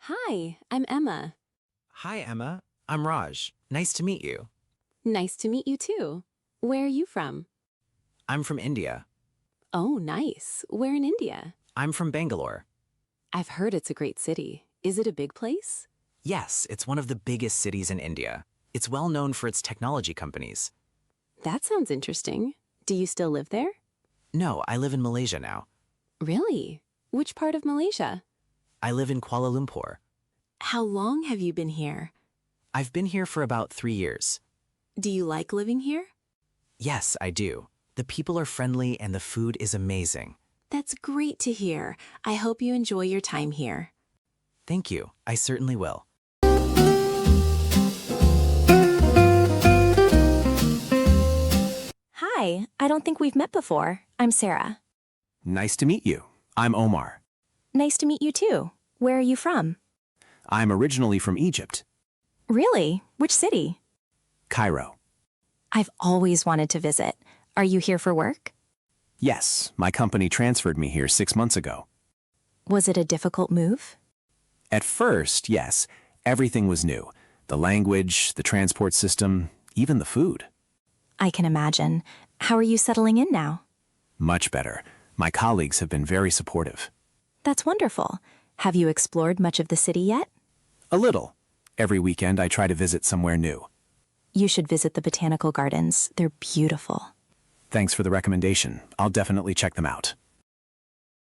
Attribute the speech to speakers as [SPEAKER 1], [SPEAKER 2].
[SPEAKER 1] Hi, I'm Emma.
[SPEAKER 2] Hi, Emma. I'm Raj. Nice to meet you.
[SPEAKER 1] Nice to meet you too. Where are you from?
[SPEAKER 2] I'm from India.
[SPEAKER 1] Oh, nice. Where in India?
[SPEAKER 2] I'm from Bangalore.
[SPEAKER 1] I've heard it's a great city. Is it a big place?
[SPEAKER 2] Yes, it's one of the biggest cities in India. It's well known for its technology companies.
[SPEAKER 1] That sounds interesting. Do you still live there?
[SPEAKER 2] No, I live in Malaysia now.
[SPEAKER 1] Really? Which part of Malaysia?
[SPEAKER 2] I live in Kuala Lumpur.
[SPEAKER 1] How long have you been here?
[SPEAKER 2] I've been here for about 3 years.
[SPEAKER 1] Do you like living here?
[SPEAKER 2] Yes, I do. The people are friendly and the food is amazing.
[SPEAKER 1] That's great to hear. I hope you enjoy your time here.
[SPEAKER 2] Thank you. I certainly will.
[SPEAKER 3] Hi, I don't think we've met before. I'm Sarah.
[SPEAKER 4] Nice to meet you. I'm Omar.
[SPEAKER 3] Nice to meet you too. Where are you from?
[SPEAKER 4] I'm originally from Egypt,
[SPEAKER 3] Really? Which city?
[SPEAKER 4] Cairo.
[SPEAKER 3] I've always wanted to visit. Are you here for work?
[SPEAKER 4] Yes, my company transferred me here 6 months ago.
[SPEAKER 3] Was it a difficult move?
[SPEAKER 4] At first, yes, everything was new. The language, the transport system, even the food.
[SPEAKER 3] I can imagine. How are you settling in now?
[SPEAKER 4] Much better. My colleagues have been very supportive.
[SPEAKER 3] That's wonderful. Have you explored much of the city yet?
[SPEAKER 4] A little. Every weekend I try to visit somewhere new.
[SPEAKER 3] You should visit the botanical gardens. They're beautiful.
[SPEAKER 4] Thanks for the recommendation. I'll definitely check them out.